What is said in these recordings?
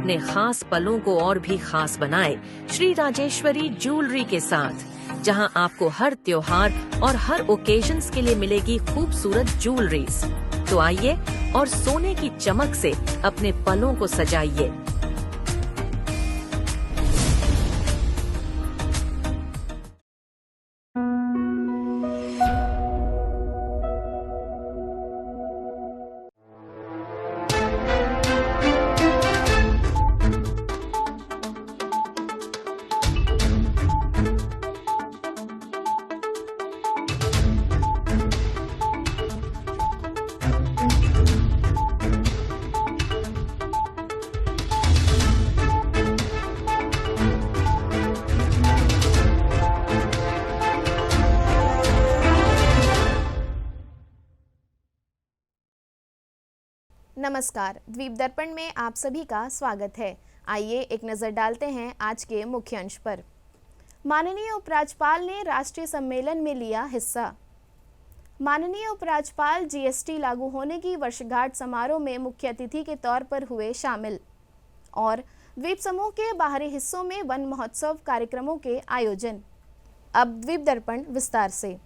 अपने खास पलों को और भी खास बनाए श्री राजेश्वरी ज्वेलरी के साथ, जहां आपको हर त्योहार और हर ओकेजन्स के लिए मिलेगी खूबसूरत ज्वेलरीज। तो आइए और सोने की चमक से अपने पलों को सजाइए। नमस्कार, द्वीप दर्पण में आप सभी का स्वागत है। आइए एक नज़र डालते हैं आज के मुख्य अंश पर। माननीय उपराज्यपाल ने राष्ट्रीय सम्मेलन में लिया हिस्सा। माननीय उपराज्यपाल जीएसटी लागू होने की वर्षगांठ समारोह में मुख्य अतिथि के तौर पर हुए शामिल। और द्वीप समूह के बाहरी हिस्सों में वन महोत्सव कार्यक्रमों के आयोजन। अब द्वीप दर्पण विस्तार से।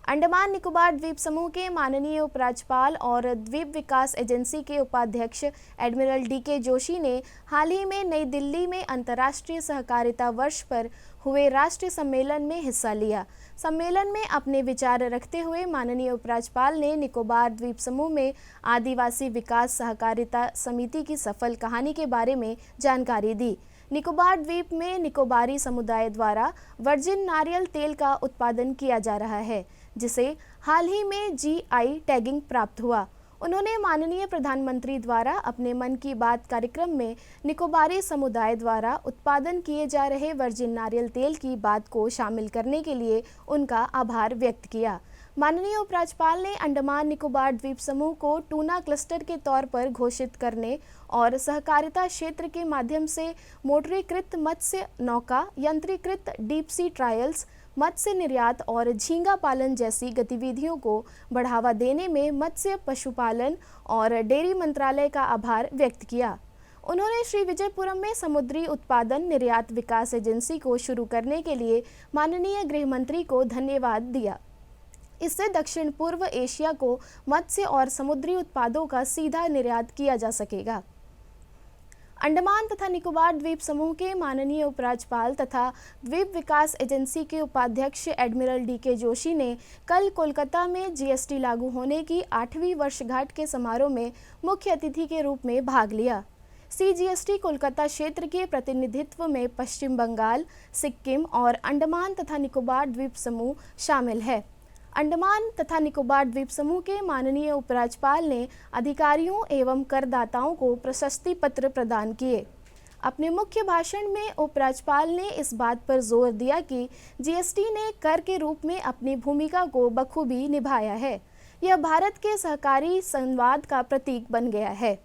अंडमान निकोबार द्वीप समूह के माननीय उपराज्यपाल और द्वीप विकास एजेंसी के उपाध्यक्ष एडमिरल डीके जोशी ने हाल ही में नई दिल्ली में अंतर्राष्ट्रीय सहकारिता वर्ष पर हुए राष्ट्रीय सम्मेलन में हिस्सा लिया। सम्मेलन में अपने विचार रखते हुए माननीय उपराज्यपाल ने निकोबार द्वीप समूह में आदिवासी विकास सहकारिता समिति की सफल कहानी के बारे में जानकारी दी। निकोबार द्वीप में निकोबारी समुदाय द्वारा वर्जिन नारियल तेल का उत्पादन किया जा रहा है, जिसे हाल ही में जीआई टैगिंग प्राप्त हुआ। उन्होंने माननीय प्रधानमंत्री द्वारा अपने मन की बात कार्यक्रम में निकोबारी समुदाय द्वारा उत्पादन किए जा रहे वर्जिन नारियल तेल की बात को शामिल करने के लिए उनका आभार व्यक्त किया। माननीय उपराज्यपाल ने अंडमान निकोबार द्वीप समूह को टूना क्लस्टर के तौर पर घोषित करने और सहकारिता क्षेत्र के माध्यम से मोटरीकृत मत्स्य नौका, यंत्रीकृत डीप सी ट्रायल्स, मत्स्य निर्यात और झींगा पालन जैसी गतिविधियों को बढ़ावा देने में मत्स्य पशुपालन और डेयरी मंत्रालय का आभार व्यक्त किया। उन्होंने श्री विजयपुरम में समुद्री उत्पादन निर्यात विकास एजेंसी को शुरू करने के लिए माननीय गृह मंत्री को धन्यवाद दिया। इससे दक्षिण पूर्व एशिया को मत्स्य और समुद्री उत्पादों का सीधा निर्यात किया जा सकेगा। अंडमान तथा निकोबार द्वीप समूह के माननीय उपराज्यपाल तथा द्वीप विकास एजेंसी के उपाध्यक्ष एडमिरल डीके जोशी ने कल कोलकाता में जीएसटी लागू होने की 8वीं वर्षगांठ के समारोह में मुख्य अतिथि के रूप में भाग लिया। सीजीएसटी कोलकाता क्षेत्र के प्रतिनिधित्व में पश्चिम बंगाल, सिक्किम और अंडमान तथा निकोबार द्वीप समूह शामिल है। अंडमान तथा निकोबार द्वीप समूह के माननीय उपराज्यपाल ने अधिकारियों एवं करदाताओं को प्रशस्ति पत्र प्रदान किए। अपने मुख्य भाषण में उपराज्यपाल ने इस बात पर जोर दिया कि जीएसटी ने कर के रूप में अपनी भूमिका को बखूबी निभाया है। यह भारत के सहकारी संवाद का प्रतीक बन गया है,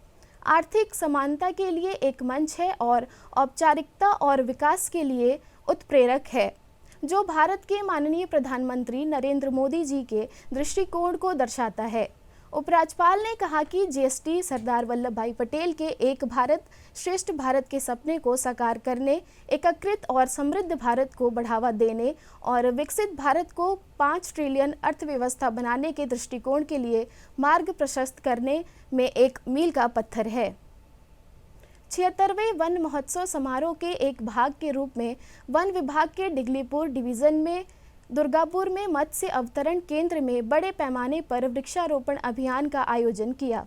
आर्थिक समानता के लिए एक मंच है और औपचारिकता और विकास के लिए उत्प्रेरक है, जो भारत के माननीय प्रधानमंत्री नरेंद्र मोदी जी के दृष्टिकोण को दर्शाता है। उपराज्यपाल ने कहा कि जीएसटी सरदार वल्लभ भाई पटेल के एक भारत श्रेष्ठ भारत के सपने को साकार करने, एकीकृत और समृद्ध भारत को बढ़ावा देने और विकसित भारत को 5 ट्रिलियन अर्थव्यवस्था बनाने के दृष्टिकोण के लिए मार्ग प्रशस्त करने में एक मील का पत्थर है। 76वें वन महोत्सव समारोह के एक भाग के रूप में वन विभाग के डिगलीपुर डिवीजन में दुर्गापुर में मत्स्य अवतरण केंद्र में बड़े पैमाने पर वृक्षारोपण अभियान का आयोजन किया।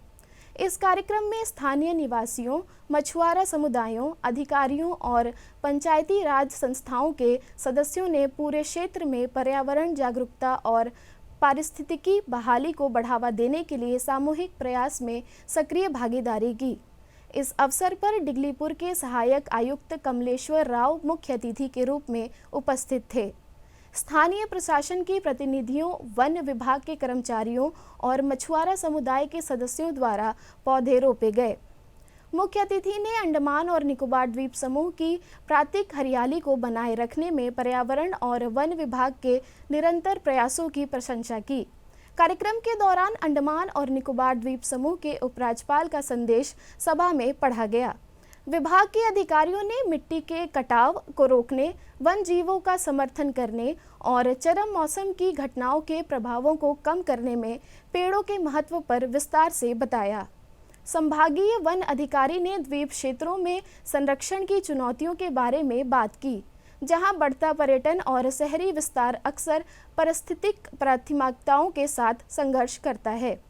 इस कार्यक्रम में स्थानीय निवासियों, मछुआरा समुदायों, अधिकारियों और पंचायती राज संस्थाओं के सदस्यों ने पूरे क्षेत्र में पर्यावरण जागरूकता और पारिस्थितिकी बहाली को बढ़ावा देने के लिए सामूहिक प्रयास में सक्रिय भागीदारी की। इस अवसर पर डिगलीपुर के सहायक आयुक्त कमलेश्वर राव मुख्य अतिथि के रूप में उपस्थित थे। स्थानीय प्रशासन के प्रतिनिधियों, वन विभाग के कर्मचारियों और मछुआरा समुदाय के सदस्यों द्वारा पौधे रोपे गए। मुख्य अतिथि ने अंडमान और निकोबार द्वीप समूह की प्राकृतिक हरियाली को बनाए रखने में पर्यावरण और वन विभाग के निरंतर प्रयासों की प्रशंसा की। कार्यक्रम के दौरान अंडमान और निकोबार द्वीप समूह के उपराज्यपाल का संदेश सभा में पढ़ा गया। विभाग के अधिकारियों ने मिट्टी के कटाव को रोकने, वन जीवों का समर्थन करने और चरम मौसम की घटनाओं के प्रभावों को कम करने में पेड़ों के महत्व पर विस्तार से बताया। संभागीय वन अधिकारी ने द्वीप क्षेत्रों में संरक्षण की चुनौतियों के बारे में बात की, जहां बढ़ता पर्यटन और शहरी विस्तार अक्सर पारिस्थितिक प्राथमिकताओं के साथ संघर्ष करता है।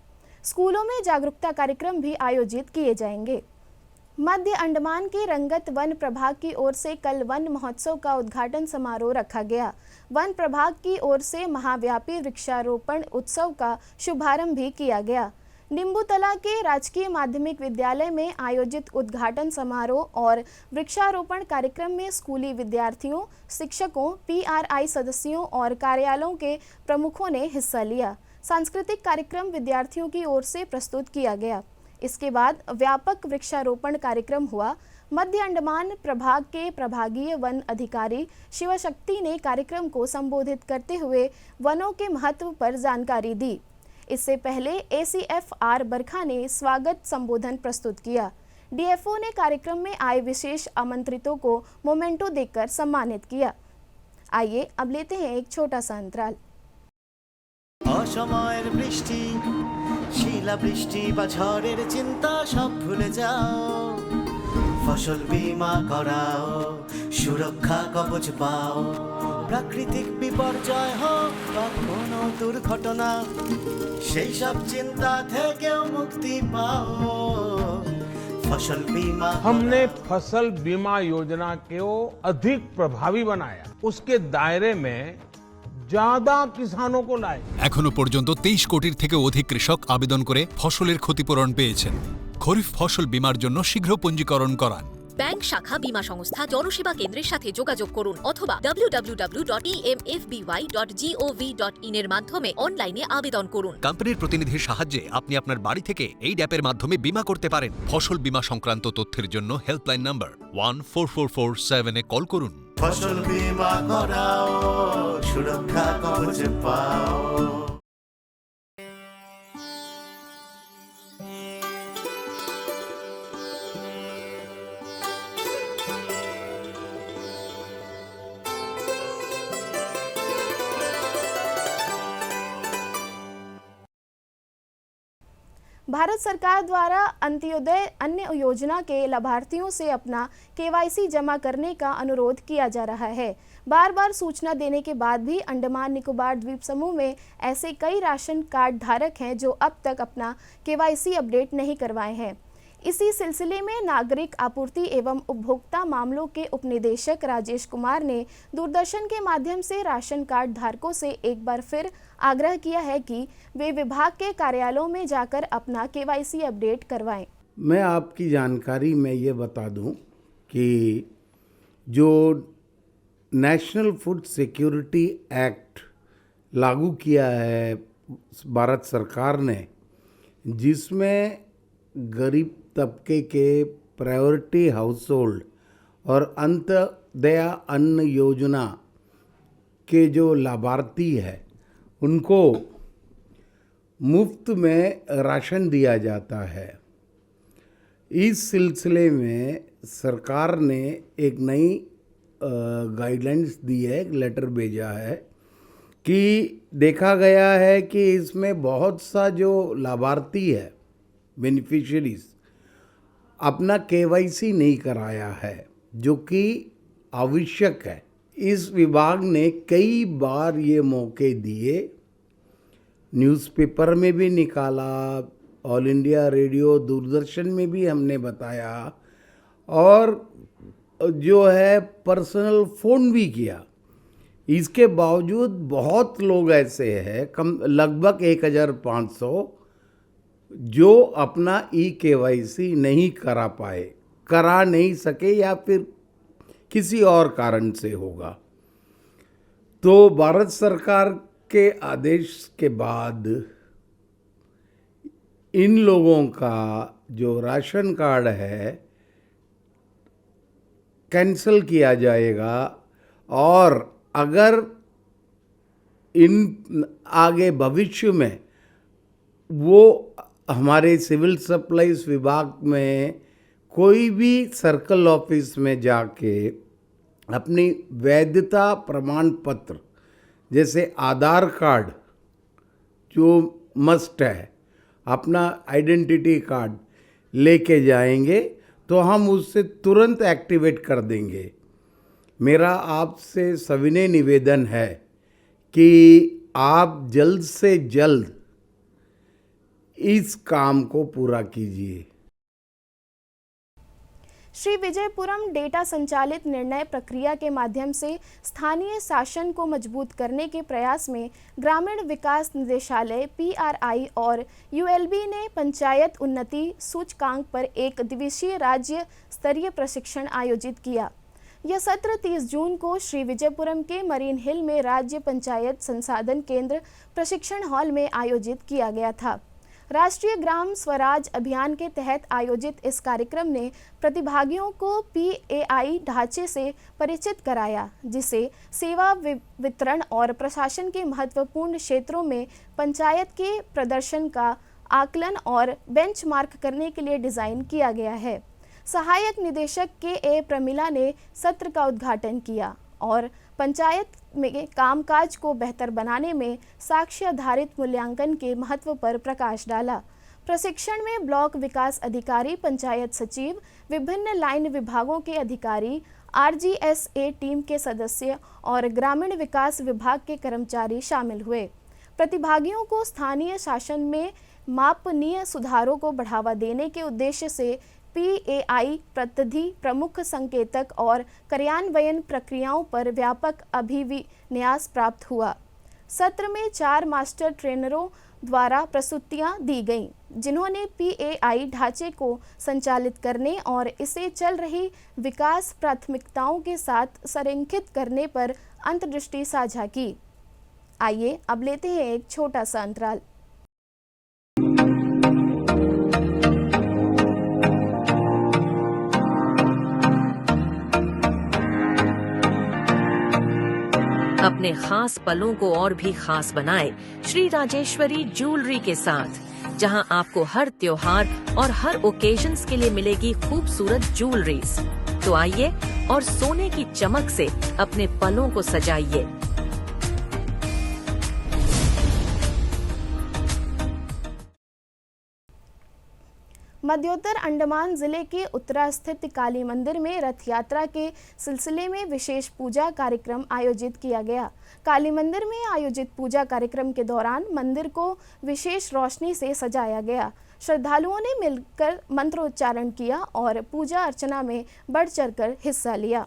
स्कूलों में जागरूकता कार्यक्रम भी आयोजित किए जाएंगे। मध्य अंडमान के रंगत वन प्रभाग की ओर से कल वन महोत्सव का उद्घाटन समारोह रखा गया। वन प्रभाग की ओर से महाव्यापी वृक्षारोपण उत्सव का शुभारंभ भी किया गया। निम्बूतला के राजकीय माध्यमिक विद्यालय में आयोजित उद्घाटन समारोह और वृक्षारोपण कार्यक्रम में स्कूली विद्यार्थियों, शिक्षकों, PRI सदस्यों और कार्यालयों के प्रमुखों ने हिस्सा लिया। सांस्कृतिक कार्यक्रम विद्यार्थियों की ओर से प्रस्तुत किया गया। इसके बाद व्यापक वृक्षारोपण कार्यक्रम हुआ। मध्य अंडमान प्रभाग के प्रभागीय वन अधिकारी शिवशक्ति ने कार्यक्रम को संबोधित करते हुए वनों के महत्व पर जानकारी दी। इससे पहले ACFR बरखा ने स्वागत संबोधन प्रस्तुत किया। DFO ने कार्यक्रम में आए विशेष आमंत्रितों को मोमेंटो देकर सम्मानित किया। आइए अब लेते हैं एक छोटा सा अंतराल। অসময়ের বৃষ্টি, শিলাবৃষ্টি বা ঝড়ের চিন্তা সব ভুলে যাও, ফসল বীমা করাও, সুরক্ষা কবচ পাও, প্রাকৃতিক বিপর্যয় হোক বা কোনো দুর্ঘটনা, সেই সব চিন্তা থেকেও মুক্তি পাও। फसल बीमा हमने फसल बीमा योजना को अधिक प्रभावी बनाया, उसके दायरे में ज्यादा किसानों को लाए। এখনো পর্যন্ত 23 কোটির থেকে অধিক কৃষক আবেদন করে ফসলের ক্ষতিপূরণ পেয়েছেন। খরিফ ফসল বীমার জন্য শীঘ্র পঞ্জীকরণ করান। ব্যাংক শাখা, বীমা সংস্থা, জনসেবা কেন্দ্রের সাথে যোগাযোগ করুন অথবা www.emfby.gov.in এর মাধ্যমে অনলাইনে আবেদন করুন। কোম্পানির প্রতিনিধির সাহায্যে আপনি আপনার বাড়ি থেকে এই অ্যাপের মাধ্যমে বীমা করতে পারেন। ফসল বীমা সংক্রান্ত তথ্যের জন্য হেল্পলাইন নাম্বার 14447 এ কল করুন। फसल बीमा कराओ, सुरक्षा कवच पाओ। भारत सरकार द्वारा अंत्योदय अन्न योजना के लाभार्थियों से अपना KYC जमा करने का अनुरोध किया जा रहा है। बार बार सूचना देने के बाद भी अंडमान निकोबार द्वीप समूह में ऐसे कई राशन कार्ड धारक हैं जो अब तक अपना KYC अपडेट नहीं करवाए हैं। इसी सिलसिले में नागरिक आपूर्ति एवं उपभोक्ता मामलों के उपनिदेशक राजेश कुमार ने दूरदर्शन के माध्यम से राशन कार्ड धारकों से एक बार फिर आग्रह किया है कि वे विभाग के कार्यालयों में जाकर अपना KYC अपडेट करवाएं। मैं आपकी जानकारी में ये बता दूं कि जो नेशनल फूड सिक्योरिटी एक्ट लागू किया है भारत सरकार ने, जिसमें गरीब तबके के प्रायोरिटी हाउस होल्ड और अंत्योदय अन्न योजना के जो लाभार्थी है उनको मुफ्त में राशन दिया जाता है। इस सिलसिले में सरकार ने एक नई गाइडलाइंस दी है, एक लेटर भेजा है कि देखा गया है कि इसमें बहुत सा जो लाभार्थी है, बेनिफिशियरीज, अपना KYC नहीं कराया है, जो कि आवश्यक है। इस विभाग ने कई बार ये मौके दिए, न्यूज़पेपर में भी निकाला, ऑल इंडिया रेडियो, दूरदर्शन में भी हमने बताया और जो है पर्सनल फ़ोन भी किया। इसके बावजूद बहुत लोग ऐसे हैं, लगभग 1500, जो अपना KYC नहीं करा पाए, करा नहीं सके या फिर किसी और कारण से होगा। तो भारत सरकार के आदेश के बाद इन लोगों का जो राशन कार्ड है कैंसिल किया जाएगा और अगर इन आगे भविष्य में वो हमारे सिविल सप्लाईज विभाग में कोई भी सर्कल ऑफिस में जाके अपनी वैधता प्रमाण पत्र जैसे आधार कार्ड जो मस्ट है, अपना आइडेंटिटी कार्ड लेके जाएंगे तो हम उससे तुरंत एक्टिवेट कर देंगे। मेरा आपसे सविनय निवेदन है कि आप जल्द से जल्द इस काम को पूरा कीजिए। श्री विजयपुरम डेटा संचालित निर्णय प्रक्रिया के माध्यम से स्थानीय शासन को मजबूत करने के प्रयास में ग्रामीण विकास निदेशालय PRI और ULB ने पंचायत उन्नति सूचकांक पर एक दिवसीय राज्य स्तरीय प्रशिक्षण आयोजित किया। यह सत्र 30 जून को श्री विजयपुरम के मरीन हिल में राज्य पंचायत संसाधन केंद्र प्रशिक्षण हॉल में आयोजित किया गया था। राष्ट्रीय ग्राम स्वराज अभियान के तहत आयोजित इस कार्यक्रम ने प्रतिभागियों को PAI ढांचे से परिचित कराया, जिसे सेवा वितरण और प्रशासन के महत्वपूर्ण क्षेत्रों में पंचायत के प्रदर्शन का आकलन और बेंचमार्क करने के लिए डिज़ाइन किया गया है। सहायक निदेशक KA प्रमिला ने सत्र का उद्घाटन किया और पंचायत में कामकाज को बेहतर बनाने में साक्ष्य आधारित मूल्यांकन के महत्व पर प्रकाश डाला। प्रशिक्षण में ब्लॉक विकास अधिकारी, पंचायत सचिव, विभिन्न लाइन विभागों के अधिकारी, RGSA टीम के सदस्य और ग्रामीण विकास विभाग के कर्मचारी शामिल हुए। प्रतिभागियों को स्थानीय शासन में मापनीय सुधारों को बढ़ावा देने के उद्देश्य से PAI प्रतिनिधि, प्रमुख संकेतक और कार्यान्वयन प्रक्रियाओं पर व्यापक अभिविन्यास प्राप्त हुआ। सत्र में 4 मास्टर ट्रेनरों द्वारा प्रस्तुतियां दी गईं, जिन्होंने PAI ढांचे को संचालित करने और इसे चल रही विकास प्राथमिकताओं के साथ संरेखित करने पर अंतर्दृष्टि साझा की। आइए अब लेते हैं एक छोटा सा अंतराल। अपने खास पलों को और भी खास बनाए श्री राजेश्वरी ज्वेलरी के साथ, जहां आपको हर त्योहार और हर ओकेजन्स के लिए मिलेगी खूबसूरत ज्वेलरीज। तो आइए और सोने की चमक से अपने पलों को सजाइए। मध्योत्तर अंडमान जिले के उत्तरा स्थित काली मंदिर में रथ यात्रा के सिलसिले में विशेष पूजा कार्यक्रम आयोजित किया गया। काली मंदिर में आयोजित पूजा कार्यक्रम के दौरान मंदिर को विशेष रोशनी से सजाया गया। श्रद्धालुओं ने मिलकर मंत्रोच्चारण किया और पूजा अर्चना में बढ़ चढ़कर हिस्सा लिया।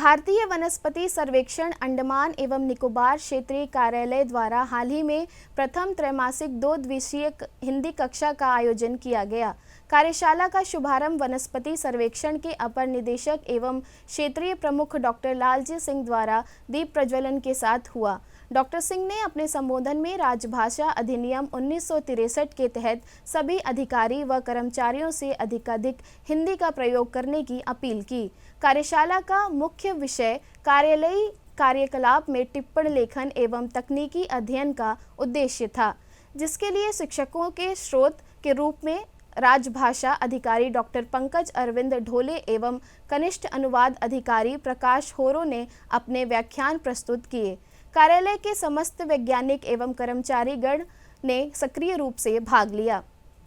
भारतीय वनस्पति सर्वेक्षण अंडमान एवं निकोबार क्षेत्रीय कार्यालय द्वारा हाल ही में प्रथम त्रैमासिक 2 दिवसीय हिंदी कक्षा का आयोजन किया गया। कार्यशाला का शुभारंभ वनस्पति सर्वेक्षण के अपर निदेशक एवं क्षेत्रीय प्रमुख डॉक्टर लालजी सिंह द्वारा दीप प्रज्वलन के साथ हुआ। डॉक्टर सिंह ने अपने संबोधन में राजभाषा अधिनियम 1963 के तहत सभी अधिकारी व कर्मचारियों से अधिकाधिक हिंदी का प्रयोग करने की अपील की। कार्यशाला का मुख्य विषय कार्यालयीय कार्यकलाप में टिप्पण लेखन एवं तकनीकी अध्ययन का उद्देश्य था, जिसके लिए शिक्षकों के स्रोत के रूप में राजभाषा अधिकारी डॉक्टर पंकज अरविंद ढोले एवं कनिष्ठ अनुवाद अधिकारी प्रकाश होरो ने अपने व्याख्यान प्रस्तुत किए। कार्यालय के समस्त वैज्ञानिक एवं कर्मचारीगण ने सक्रिय रूप से भाग लिया।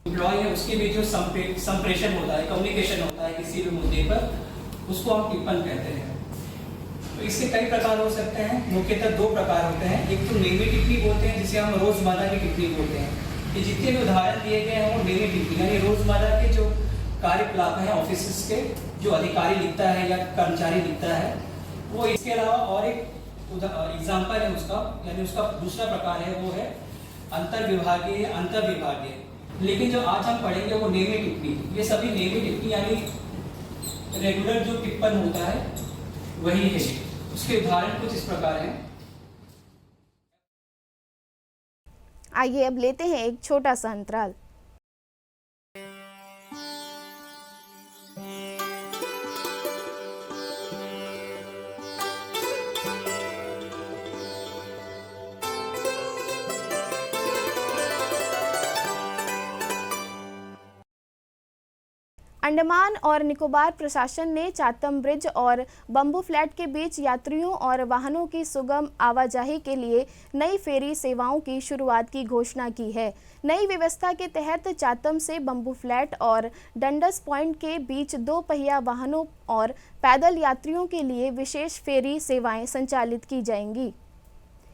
एम्प्लॉय है उसके भी जो संप्रेषण होता है, कम्युनिकेशन होता है किसी भी मुद्दे पर, उसको हम टिप्पण कहते हैं। तो इसके कई प्रकार हो सकते हैं, मुख्यतः 2 प्रकार होते हैं। एक तो नेमी टिप्पणी बोलते हैं, जिसे हम रोजमर्रा की टिप्पणी बोलते हैं। ये जितने भी उदाहरण दिए गए हैं वो नेमी टिप्पणी यानी रोजमर्रा के जो कार्यकलाप हैं ऑफिस के, जो अधिकारी लिखता है या कर्मचारी लिखता है वो। इसके अलावा और एक एग्जाम्पल है उसका, यानी उसका दूसरा प्रकार है वो है अंतर्विभागीय, अंतर्विभागीय। लेकिन जो आज हम पढ़ेंगे वो नेमी टिप्पणी। ये सभी नेमी टिप्पणी यानी रेगुलर जो टिप्पण होता है वही है। उसके उदाहरण कुछ इस प्रकार हैं। आइए अब लेते हैं एक छोटा सा अंतराल। अंडमान और निकोबार प्रशासन ने चातम ब्रिज और बम्बू फ्लैट के बीच यात्रियों और वाहनों की सुगम आवाजाही के लिए नई फेरी सेवाओं की शुरुआत की घोषणा की है। नई व्यवस्था के तहत चातम से बम्बू फ्लैट और डंडस पॉइंट के बीच 2 पहिया वाहनों और पैदल यात्रियों के लिए विशेष फेरी सेवाएं संचालित की जाएंगी।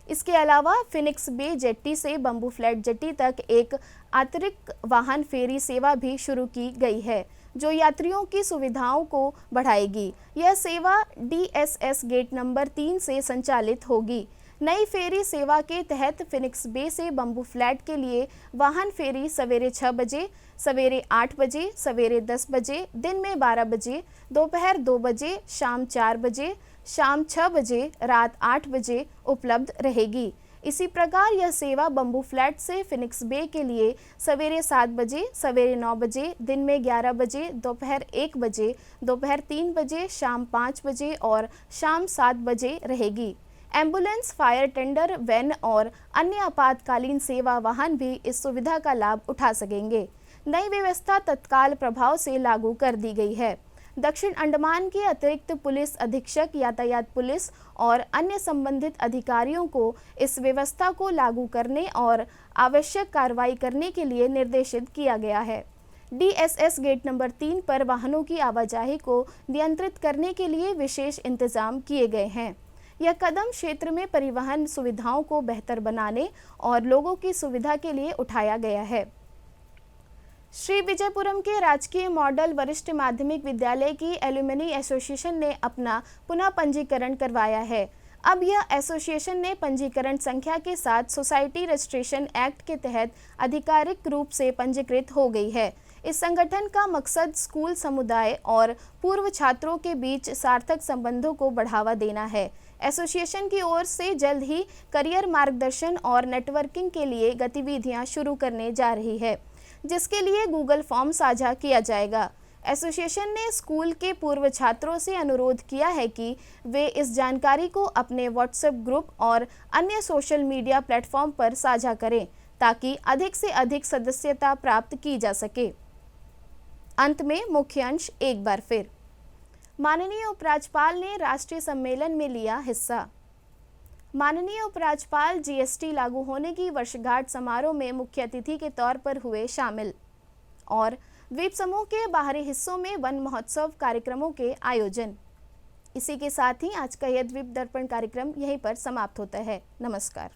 इसके अलावा फिनिक्स बे जेट्टी से बम्बू फ्लैट जेट्टी तक एक अतिरिक्त वाहन फेरी सेवा भी शुरू की गई है, जो यात्रियों की सुविधाओं को बढ़ाएगी। यह सेवा DSS गेट नंबर 3 से संचालित होगी। नई फेरी सेवा के तहत फिनिक्स बे से बम्बू फ्लैट के लिए वाहन फेरी सवेरे 6 बजे, सवेरे 8 बजे, सवेरे 10 बजे, दिन में 12 बजे, दोपहर 2 बजे, शाम 4 बजे, शाम 6 बजे, रात 8 बजे उपलब्ध रहेगी। इसी प्रकार यह सेवा बम्बू फ्लैट से फिनिक्स बे के लिए सवेरे 7 बजे, सवेरे 9 बजे, दिन में 11 बजे, दोपहर 1 बजे, दोपहर 3 बजे, शाम 5 बजे और शाम 7 बजे रहेगी। एम्बुलेंस, फायर टेंडर, वैन और अन्य आपातकालीन सेवा वाहन भी इस सुविधा का लाभ उठा सकेंगे। नई व्यवस्था तत्काल प्रभाव से लागू कर दी गई है। दक्षिण अंडमान के अतिरिक्त पुलिस अधीक्षक, यातायात पुलिस और अन्य संबंधित अधिकारियों को इस व्यवस्था को लागू करने और आवश्यक कार्रवाई करने के लिए निर्देशित किया गया है। DSS गेट नंबर 3 पर वाहनों की आवाजाही को नियंत्रित करने के लिए विशेष इंतजाम किए गए हैं। यह कदम क्षेत्र में परिवहन सुविधाओं को बेहतर बनाने और लोगों की सुविधा के लिए उठाया गया है। श्री विजयपुरम के राजकीय मॉडल वरिष्ठ माध्यमिक विद्यालय की एल्यूमिनी एसोसिएशन ने अपना पुनः पंजीकरण करवाया है। अब यह एसोसिएशन ने पंजीकरण संख्या के साथ सोसाइटी रजिस्ट्रेशन एक्ट के तहत आधिकारिक रूप से पंजीकृत हो गई है। इस संगठन का मकसद स्कूल समुदाय और पूर्व छात्रों के बीच सार्थक संबंधों को बढ़ावा देना है। एसोसिएशन की ओर से जल्द ही करियर मार्गदर्शन और नेटवर्किंग के लिए गतिविधियां शुरू करने जा रही है, जिसके लिए गूगल फॉर्म साझा किया जाएगा। एसोसिएशन ने स्कूल के पूर्व छात्रों से अनुरोध किया है कि वे इस जानकारी को अपने व्हाट्सएप ग्रुप और अन्य सोशल मीडिया प्लेटफॉर्म पर साझा करें, ताकि अधिक से अधिक सदस्यता प्राप्त की जा सके। अंत में मुख्य अंश एक बार फिर। माननीय उपराज्यपाल ने राष्ट्रीय सम्मेलन में लिया हिस्सा। माननीय उपराज्यपाल GST लागू होने की वर्षगांठ समारोह में मुख्य अतिथि के तौर पर हुए शामिल। और द्वीप समूह के बाहरी हिस्सों में वन महोत्सव कार्यक्रमों के आयोजन। इसी के साथ ही आज का यह द्वीप दर्पण कार्यक्रम यहीं पर समाप्त होता है। नमस्कार।